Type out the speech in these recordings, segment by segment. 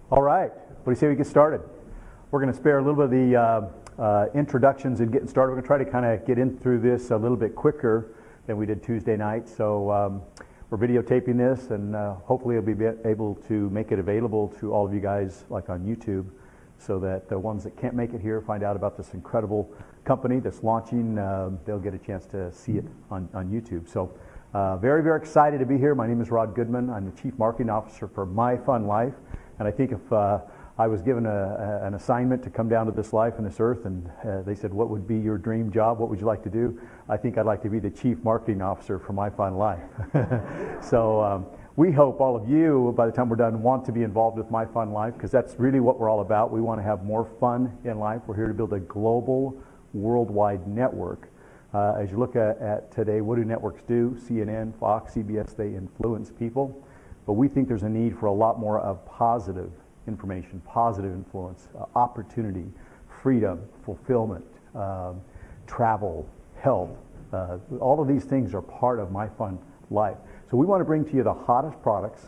All right, what do you say we get started? We're going to spare a little bit of the introductions and getting started. We're going to try to kind of get in through this a little bit quicker than we did Tuesday night. So we're videotaping this, and hopefully we'll be able to make it available to all of you guys like on YouTube, so that the ones that can't make it here find out about this incredible company that's launching. They'll get a chance to see it on YouTube. So very, very excited to be here. My name is Goodman. I'm the Chief Marketing Officer for MyFunLIFE. And I think if I was given an assignment to come down to this life and this earth, and they said, what would be your dream job? What would you like to do? I think I'd like to be the Chief Marketing Officer for MyFunLIFE. So we hope all of you, by the time we're done, want to be involved with MyFunLIFE, because that's really what we're all about. We want to have more fun in life. We're here to build a global, worldwide network. As you look at today, what do networks do? CNN, Fox, CBS, they influence people. But we think there's a need for a lot more of positive information, positive influence, opportunity, freedom, fulfillment, travel, health. All of these things are part of MyFunLIFE. So we want to bring to you the hottest products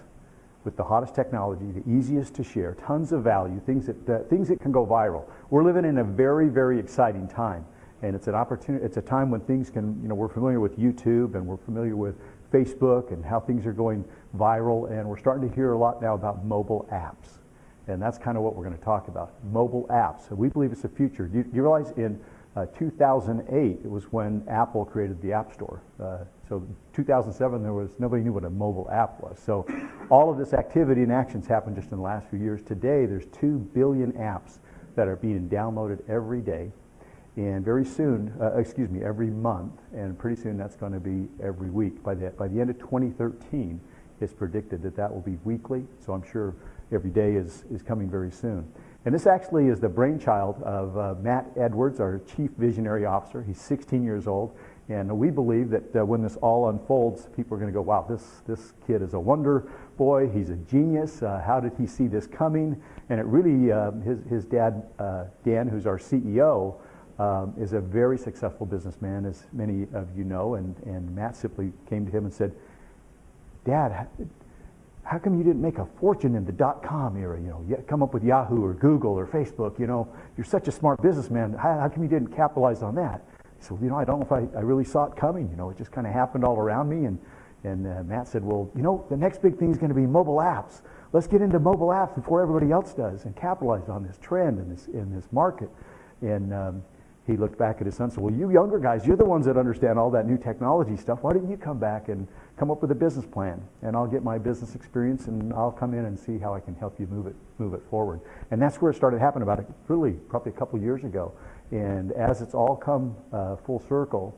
with the hottest technology, the easiest to share, tons of value, things that can go viral. We're living in a very, very exciting time. And it's an opportunity. It's a time when things can, we're familiar with YouTube and we're familiar with Facebook and how things are going viral, and we're starting to hear a lot now about mobile apps. And that's kind of what we're going to talk about, mobile apps. So we believe it's the future. You realize in 2008, it was when Apple created the App Store. So 2007, nobody knew what a mobile app was. So all of this activity and actions happened just in the last few years. Today, there's 2 billion apps that are being downloaded every day. And very soon, every month, and pretty soon that's going to be every week. By the end of 2013, it's predicted that will be weekly, so I'm sure every day is coming very soon. And this actually is the brainchild of Matt Edwards, our Chief Visionary Officer. He's 16 years old, and we believe that when this all unfolds, people are going to go, wow, this kid is a wonder boy, he's a genius, how did he see this coming? And it really, his dad, Dan, who's our CEO, is a very successful businessman, as many of you know, and Matt simply came to him and said, Dad, how come you didn't make a fortune in the .com era? Come up with Yahoo or Google or Facebook. You're such a smart businessman. How come you didn't capitalize on that? He said, I don't know if I really saw it coming. It just kind of happened all around me. And Matt said, well, the next big thing is going to be mobile apps. Let's get into mobile apps before everybody else does and capitalize on this trend in this market. And he looked back at his son and said, well, you younger guys, you're the ones that understand all that new technology stuff. Why don't you come back and come up with a business plan? And I'll get my business experience and I'll come in and see how I can help you move it forward. And that's where it started happening probably a couple years ago. And as it's all come full circle,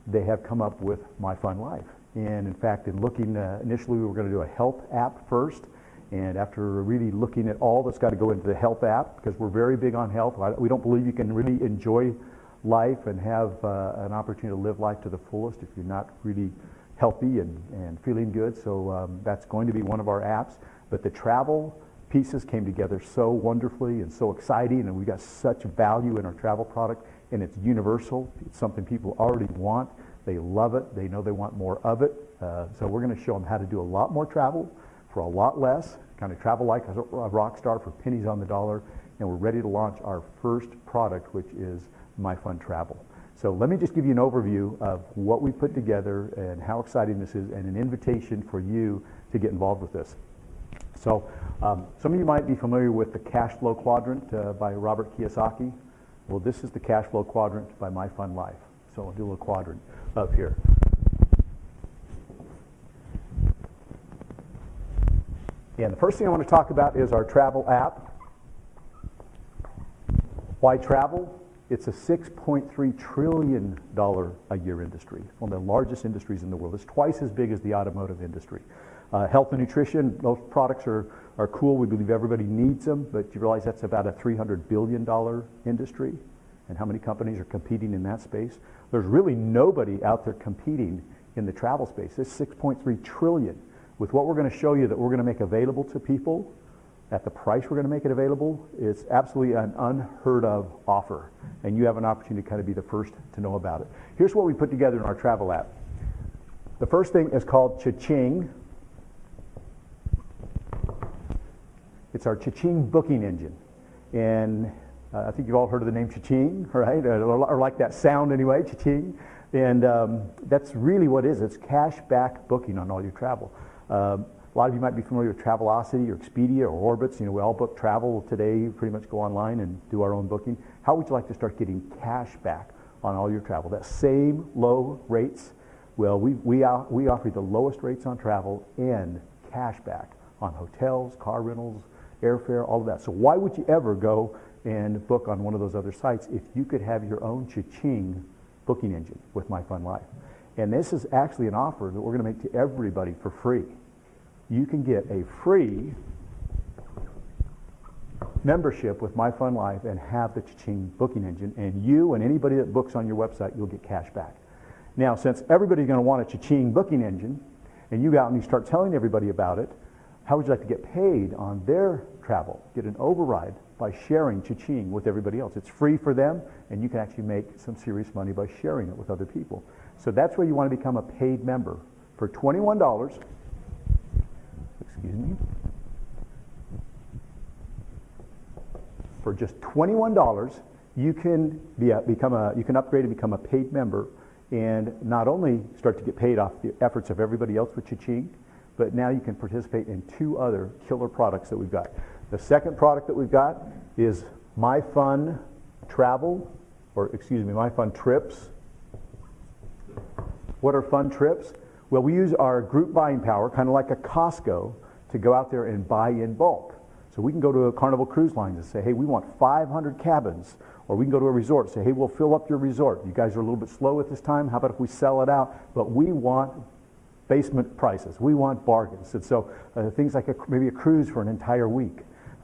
they have come up with MyFunLIFE. And in fact, in looking, initially we were going to do a health app first. And after really looking at all that's got to go into the health app, because we're very big on health, we don't believe you can really enjoy life and have an opportunity to live life to the fullest if you're not really healthy and feeling good. So that's going to be one of our apps. But the travel pieces came together so wonderfully and so exciting, and we got such value in our travel product, and it's universal. It's something people already want. They love it. They know they want more of it. So we're going to show them how to do a lot more travel for a lot less, kind of travel like a rock star for pennies on the dollar, and we're ready to launch our first product, which is MyFunTravel. So let me just give you an overview of what we put together and how exciting this is, and an invitation for you to get involved with this. So some of you might be familiar with the cash flow quadrant by Robert Kiyosaki. Well, this is the cash flow quadrant by MyFunLIFE. So I'll do a little quadrant up here. And the first thing I want to talk about is our travel app. Why travel? It's a $6.3 trillion a year industry, one of the largest industries in the world. It's twice as big as the automotive industry. Health and nutrition, those products are cool. We believe everybody needs them, but you realize that's about a $300 billion industry. And how many companies are competing in that space? There's really nobody out there competing in the travel space. It's $6.3 trillion. With what we're going to show you that we're going to make available to people at the price we're going to make it available, it's absolutely an unheard of offer. And you have an opportunity to kind of be the first to know about it. Here's what we put together in our travel app. The first thing is called Cha-Ching. It's our cha-ching booking engine. And I think you've all heard of the name cha-ching, right? Or like that sound anyway, cha-ching. And that's really what it is. It's cash back booking on all your travel. A lot of you might be familiar with Travelocity or Expedia or Orbitz. You know, we all book travel today, pretty much go online and do our own booking. How would you like to start getting cash back on all your travel? That same low rates. Well, we offer the lowest rates on travel and cash back on hotels, car rentals, airfare, all of that. So why would you ever go and book on one of those other sites if you could have your own cha-ching booking engine with MyFunLIFE? And this is actually an offer that we're going to make to everybody for free. You can get a free membership with MyFunLIFE and have the cha-ching booking engine, and you and anybody that books on your website, you'll get cash back. Now, since everybody's going to want a cha-ching booking engine, and you go out and you start telling everybody about it, how would you like to get paid on their travel? Get an override by sharing cha-ching with everybody else. It's free for them, and you can actually make some serious money by sharing it with other people. So that's where you want to become a paid member. For $21, excuse me, for just $21, you can you can upgrade and become a paid member, and not only start to get paid off the efforts of everybody else with cha-ching, but now you can participate in 2 other killer products that we've got. The second product that we've got is MyFun Travel, or excuse me, MyFun Trips. What are fun trips? Well, we use our group buying power, kind of like a Costco, to go out there and buy in bulk. So we can go to a Carnival Cruise Line and say, hey, we want 500 cabins. Or we can go to a resort and say, hey, we'll fill up your resort. You guys are a little bit slow at this time. How about if we sell it out? But we want basement prices. We want bargains. And so things like maybe a cruise for an entire week.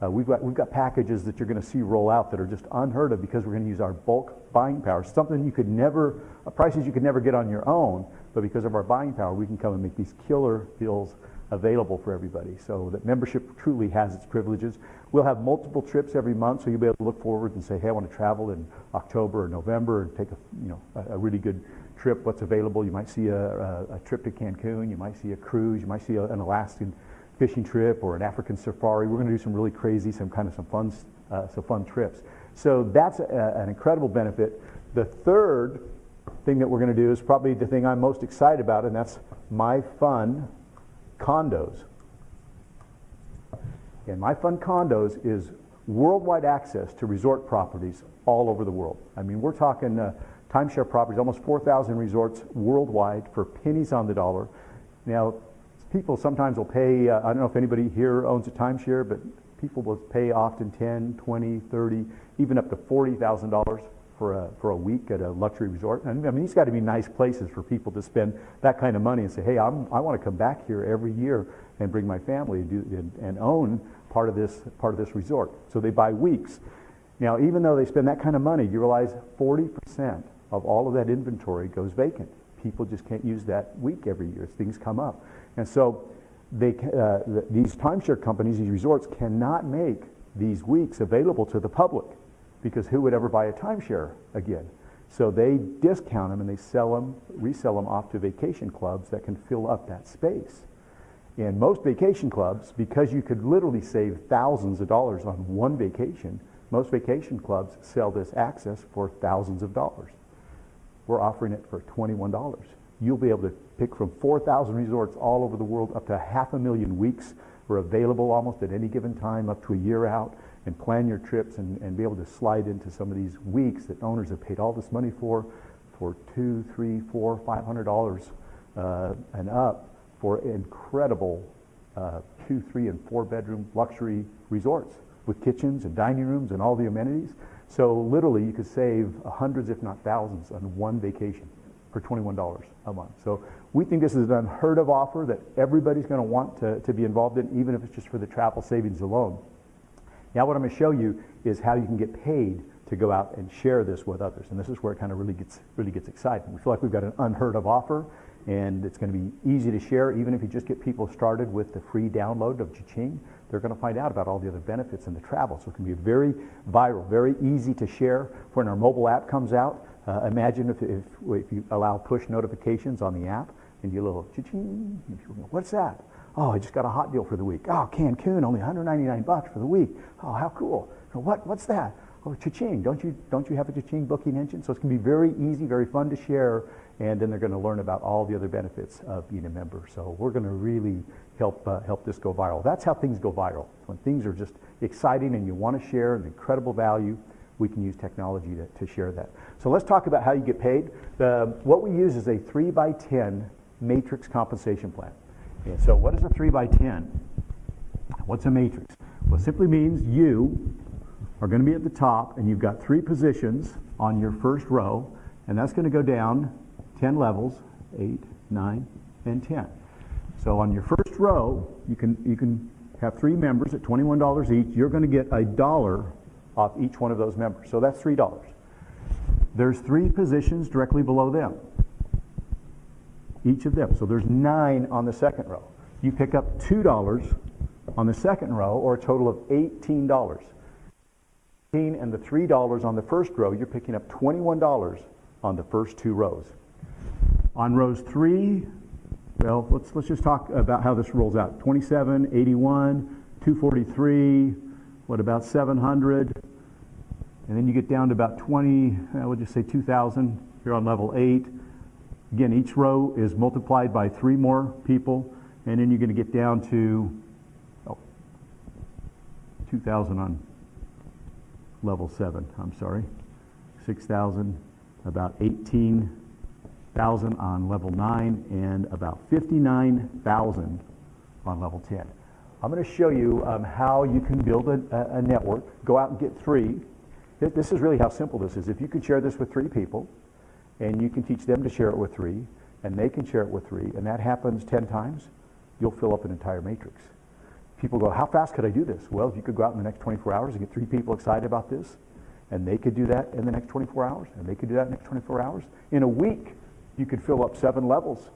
We've got packages that you're going to see roll out that are just unheard of because we're going to use our bulk buying power. Something you could never, prices you could never get on your own, but because of our buying power, we can come and make these killer deals available for everybody. So that membership truly has its privileges. We'll have multiple trips every month, so you'll be able to look forward and say, hey, I want to travel in October or November and take a really good trip. What's available? You might see a trip to Cancun. You might see a cruise. You might see an Alaskan fishing trip or an African safari. We're going to do some really crazy, some fun trips. So that's an incredible benefit. The third thing that we're going to do is probably the thing I'm most excited about, and that's MyFun Condos. And MyFun Condos is worldwide access to resort properties all over the world. I mean, we're talking timeshare properties, almost 4,000 resorts worldwide for pennies on the dollar. Now, people sometimes will pay, I don't know if anybody here owns a timeshare, but people will pay often 10, 20, 30, even up to $40,000 for a week at a luxury resort. And I mean, these got to be nice places for people to spend that kind of money and say, hey, I want to come back here every year and bring my family and own part of this resort. So they buy weeks. Now, even though they spend that kind of money, you realize 40% of all of that inventory goes vacant. People just can't use that week every year as things come up. And so these timeshare companies, these resorts, cannot make these weeks available to the public because who would ever buy a timeshare again? So they discount them and they resell them off to vacation clubs that can fill up that space. And most vacation clubs, because you could literally save thousands of dollars on one vacation, most vacation clubs sell this access for thousands of dollars. We're offering it for $21. You'll be able to pick from 4,000 resorts all over the world. Up to 500,000 weeks are available almost at any given time, up to a year out, and plan your trips and be able to slide into some of these weeks that owners have paid all this money for $200, $300, $400, $500 and up for incredible 2, 3, and 4 bedroom luxury resorts with kitchens and dining rooms and all the amenities. So literally you could save hundreds if not thousands on one vacation for $21 a month. So we think this is an unheard of offer that everybody's going to want to be involved in, even if it's just for the travel savings alone. Now what I'm going to show you is how you can get paid to go out and share this with others. And this is where it kind of really gets exciting. We feel like we've got an unheard of offer, and it's going to be easy to share. Even if you just get people started with the free download of cha-ching, they're going to find out about all the other benefits and the travel. So it can be very viral, very easy to share. When our mobile app comes out, imagine if you allow push notifications on the app and you get a little cha-ching. What's that? Oh, I just got a hot deal for the week. Oh, Cancun, only $199 for the week. Oh, how cool. What's that? Oh, cha-ching. Don't you have a cha-ching booking engine? So it's going to be very easy, very fun to share, and then they're going to learn about all the other benefits of being a member. So we're going to really help this go viral. That's how things go viral. When things are just exciting and you want to share an incredible value, we can use technology to share that. So let's talk about how you get paid. What we use is a 3x10 matrix compensation plan. And so what is a 3x10? What's a matrix? Well, it simply means you are going to be at the top, and you've got 3 positions on your first row, and that's going to go down 10 levels, 8, 9, and 10. So on your first row, you can have 3 members at $21 each. You're going to get $1 off each one of those members. So that's $3. There's 3 positions directly below them, each of them. So there's 9 on the second row. You pick up $2 on the second row, or a total of $18. And the $3 on the first row, you're picking up $21 on the first 2 rows. On rows 3, well, let's just talk about how this rolls out. 27, 81, 243, what about 700? And then you get down to about 20, we'll just say 2,000 here on level 8. Again, each row is multiplied by 3 more people, and then you're going to get down to 2,000 on level 7, I'm sorry. 6,000, about 18,000 on level 9, and about 59,000 on level 10. I'm going to show you how you can build a network. Go out and get 3. This is really how simple this is. If you can share this with 3 people, and you can teach them to share it with 3, and they can share it with 3, and that happens 10 times, you'll fill up an entire matrix. People go, how fast could I do this? Well, if you could go out in the next 24 hours and get 3 people excited about this, and they could do that in the next 24 hours, and they could do that in the next 24 hours. In a week, you could fill up 7 levels.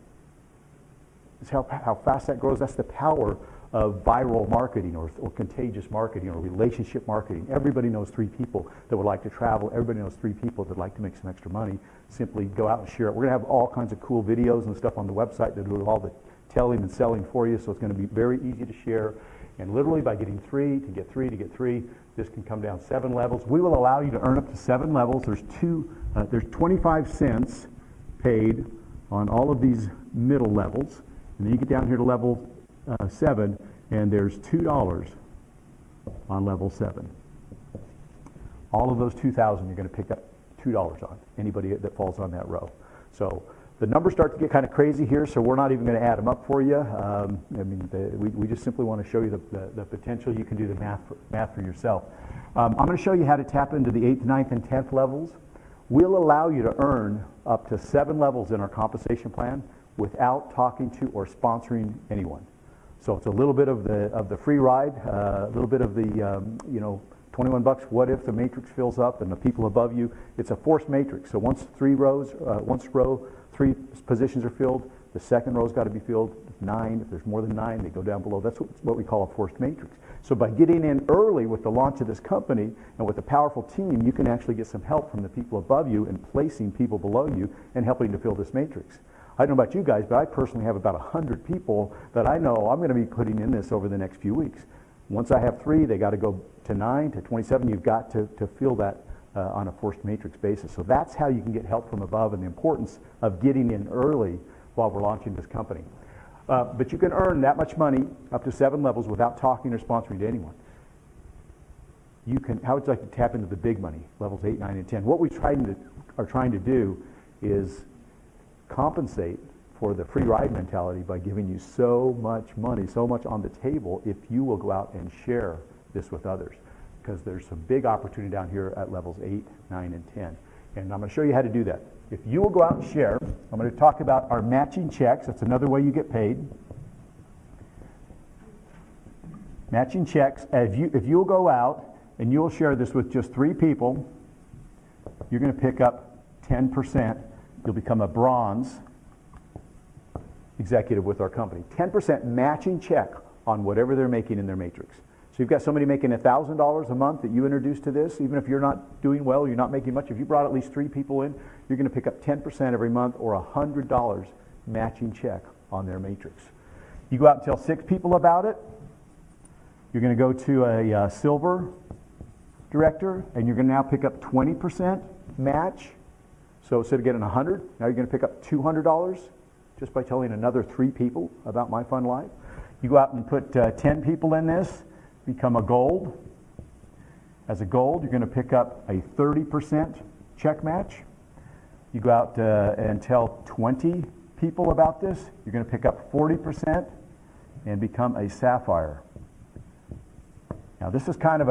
That's how fast that grows. That's the power of viral marketing or contagious marketing or relationship marketing. Everybody knows 3 people that would like to travel. Everybody knows 3 people that would like to make some extra money. Simply go out and share it. We're going to have all kinds of cool videos and stuff on the website that do all the telling and selling for you, so it's going to be very easy to share. And literally by getting 3 to get 3 to get 3, this can come down 7 levels. We will allow you to earn up to 7 levels. There's 25 cents paid on all of these middle levels. And then you get down here to level 7, and there's $2 on level 7. All of those 2,000 you're going to pick up $2 on, anybody that falls on that row. So the numbers start to get kind of crazy here, so we're not even going to add them up for you. We just simply want to show you the potential. You can do the math for yourself. I'm going to show you how to tap into the 8th, 9th, and 10th levels. We'll allow you to earn up to 7 levels in our compensation plan without talking to or sponsoring anyone. So it's a little bit of the free ride, a little bit of the 21 bucks. What if the matrix fills up and the people above you? It's a forced matrix. So once 3 positions are filled, the second row's got to be filled. 9, if there's more than 9, they go down below. That's what we call a forced matrix. So by getting in early with the launch of this company and with a powerful team, you can actually get some help from the people above you and placing people below you and helping to fill this matrix. I don't know about you guys, but I personally have about 100 people that I know I'm going to be putting in this over the next few weeks. Once I have 3, they got to go to 9, to 27. You've got to fill that on a forced matrix basis. So that's how you can get help from above and the importance of getting in early while we're launching this company. But you can earn that much money up to 7 levels without talking or sponsoring to anyone. How would you like to tap into the big money, levels 8, 9, and 10? What we are trying to do is compensate for the free ride mentality by giving you so much money, so much on the table if you will go out and share this with others. Because there's some big opportunity down here at levels 8, 9, and 10. And I'm going to show you how to do that. If you will go out and share, I'm going to talk about our matching checks. That's another way you get paid. Matching checks. If you will go out and you will share this with just 3 people, you're going to pick up 10%. You'll become a bronze executive with our company. 10% matching check on whatever they're making in their matrix. So you've got somebody making $1,000 a month that you introduce to this, even if you're not doing well, you're not making much. If you brought at least 3 people in, you're going to pick up 10% every month or $100 matching check on their matrix. You go out and tell 6 people about it. You're going to go to a silver director, and you're going to now pick up 20% match. So instead of getting $100, now you're going to pick up $200 just by telling another 3 people about MyFunLIFE. You go out and put 10 people in this, become a gold. As a gold, you're going to pick up a 30% check match. You go out and tell 20 people about this, you're going to pick up 40% and become a sapphire. Now this is kind of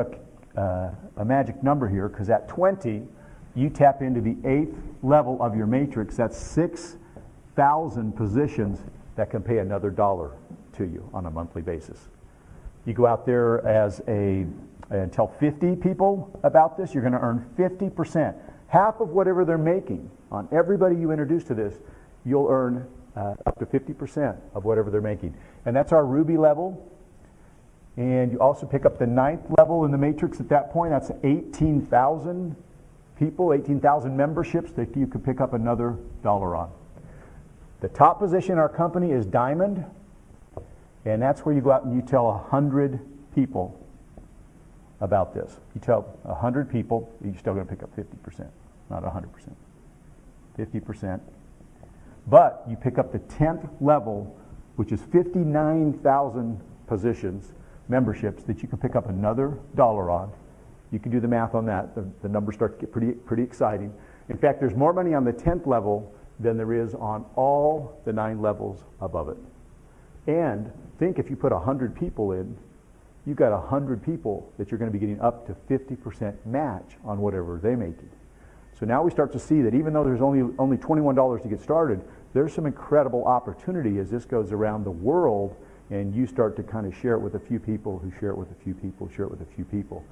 a magic number here, because at 20, you tap into the 8th level of your matrix. That's 6,000 positions that can pay another $1 to you on a monthly basis. You go out there and tell 50 people about this, you're going to earn 50%. Half of whatever they're making on everybody you introduce to this, you'll earn up to 50% of whatever they're making. And that's our Ruby level. And you also pick up the 9th level in the matrix at that point. That's 18,000 people, 18,000 memberships that you could pick up another $1 on. The top position in our company is Diamond. And that's where you go out and you tell 100 people about this. You tell 100 people, you're still going to pick up 50%, not 100%. 50%. But you pick up the 10th level, which is 59,000 positions, memberships, that you can pick up another $1 on. You can do the math on that. The numbers start to get pretty exciting. In fact, there's more money on the 10th level than there is on all the 9 levels above it. And think, if you put 100 people in, you've got 100 people that you're going to be getting up to 50% match on whatever they're making. So now we start to see that even though there's only $21 to get started, there's some incredible opportunity as this goes around the world, and you start to kind of share it with a few people who share it with a few people, share it with a few people.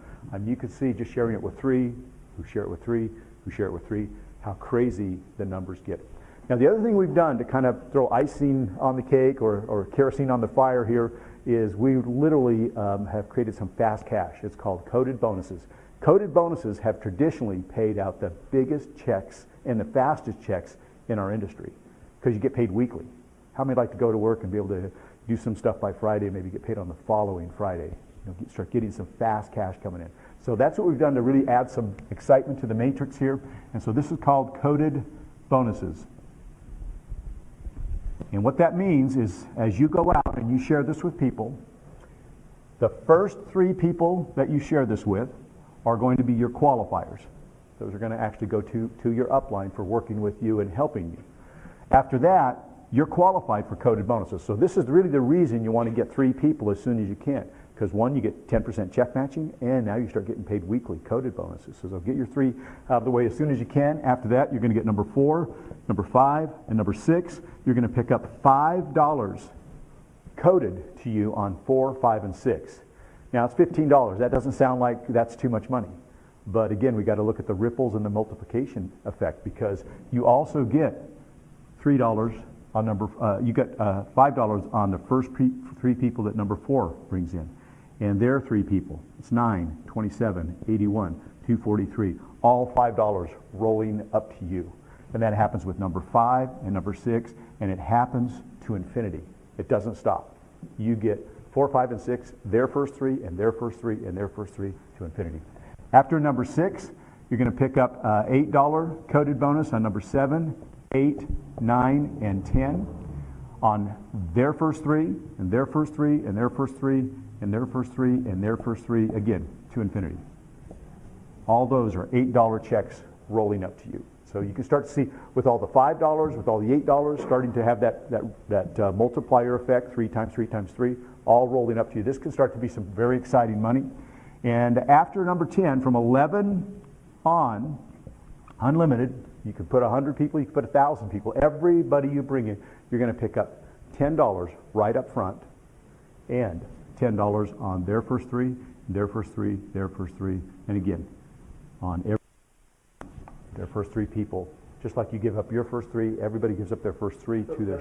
You can see just sharing it with 3, who share it with 3, who share it with 3, how crazy the numbers get. Now the other thing we've done to kind of throw icing on the cake or kerosene on the fire here is we literally have created some fast cash. It's called coded bonuses. Coded bonuses have traditionally paid out the biggest checks and the fastest checks in our industry because you get paid weekly. How many like to go to work and be able to do some stuff by Friday, maybe get paid on the following Friday? Start getting some fast cash coming in. So that's what we've done to really add some excitement to the matrix here. And so this is called coded bonuses. And what that means is, as you go out and you share this with people, the first 3 people that you share this with are going to be your qualifiers. Those are going to actually go to your upline for working with you and helping you. After that, you're qualified for coded bonuses. So this is really the reason you want to get 3 people as soon as you can. Because 1, you get 10% check matching, and now you start getting paid weekly coded bonuses. So get your 3 out of the way as soon as you can. After that, you're going to get number 4, number 5, and number 6. You're going to pick up $5 coded to you on 4, 5, and 6. Now it's $15. That doesn't sound like that's too much money. But again, we got to look at the ripples and the multiplication effect, because you also get $3 on you get $5 on the first 3 people that number 4 brings in. And their 3 people, it's 9, 27, 81, 243, all $5 rolling up to you. And that happens with number 5 and number 6, and it happens to infinity. It doesn't stop. You get 4, 5, and 6, their first 3, and their first 3, and their first 3 to infinity. After number 6, you're going to pick up $8 coded bonus on number 7, 8, 9, and 10 on their first 3, and their first 3, and their first 3, and their first 3, and their first 3, again, to infinity. All those are $8 checks rolling up to you. So you can start to see with all the $5, with all the $8, starting to have that multiplier effect, 3 times 3 times 3, all rolling up to you. This can start to be some very exciting money. And after number 10, from 11 on, unlimited, you can put 100 people, you can put 1,000 people. Everybody you bring in, you're going to pick up $10 right up front, and $10 on their first 3, their first 3, their first 3, and again, on their first 3 people. Just like you give up your first 3, everybody gives up their first 3 to their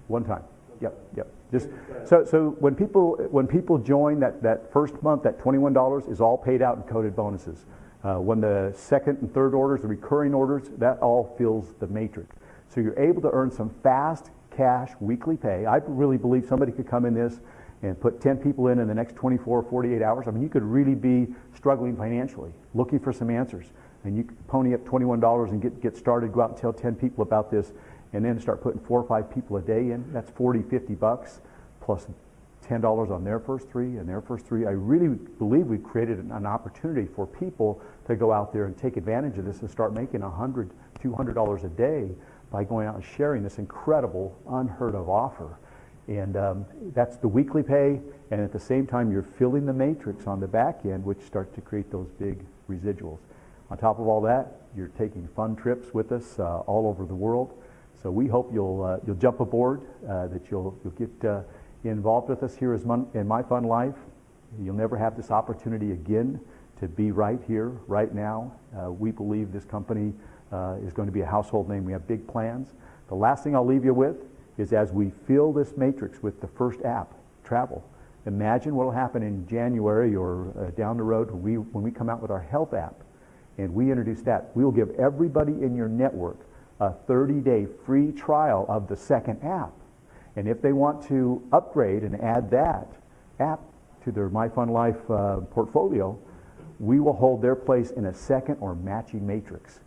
one time. Yep. Just so when people join that first month, that $21 is all paid out in coded bonuses. When the second and third orders, the recurring orders, that all fills the matrix. So you're able to earn some fast cash, weekly pay. I really believe somebody could come in this and put 10 people in the next 24 or 48 hours. I mean, you could really be struggling financially, looking for some answers. And you could pony up $21 and get started, go out and tell 10 people about this, and then start putting 4 or 5 people a day in. That's 40, 50 bucks plus $10 on their first 3 and their first 3. I really believe we've created an opportunity for people to go out there and take advantage of this and start making $100, $200 a day by going out and sharing this incredible, unheard of offer. And that's the weekly pay, and at the same time you're filling the matrix on the back end, which starts to create those big residuals. On top of all that, you're taking fun trips with us all over the world. So we hope you'll jump aboard, that you'll get involved with us here in MyFunLIFE. You'll never have this opportunity again to be right here, right now. We believe this company is going to be a household name. We have big plans. The last thing I'll leave you with is, as we fill this matrix with the first app, travel, imagine what will happen in January or down the road when we come out with our health app and we introduce that. We will give everybody in your network a 30-day free trial of the second app. And if they want to upgrade and add that app to their MyFunLIFE portfolio, we will hold their place in a second or matching matrix.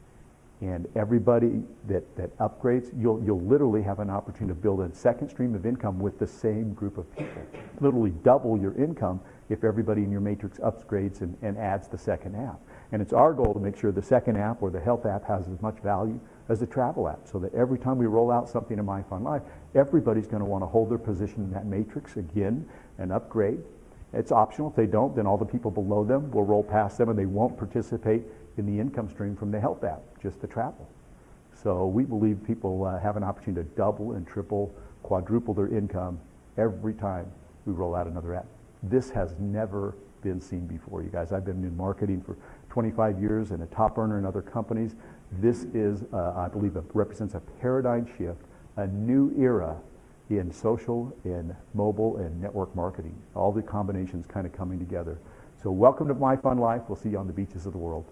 And everybody that upgrades, you'll literally have an opportunity to build a second stream of income with the same group of people. Literally double your income if everybody in your matrix upgrades and adds the second app. And it's our goal to make sure the second app or the health app has as much value as the travel app, so that every time we roll out something in MyFunLIFE, everybody's going to want to hold their position in that matrix again and upgrade. It's optional. If they don't, then all the people below them will roll past them and they won't participate in the income stream from the health app, just the travel. So we believe people have an opportunity to double and triple, quadruple their income every time we roll out another app. This has never been seen before, you guys. I've been in marketing for 25 years and a top earner in other companies. This is, I believe, represents a paradigm shift, a new era in social, in mobile, and network marketing. All the combinations kind of coming together. So welcome to MyFunLIFE. We'll see you on the beaches of the world.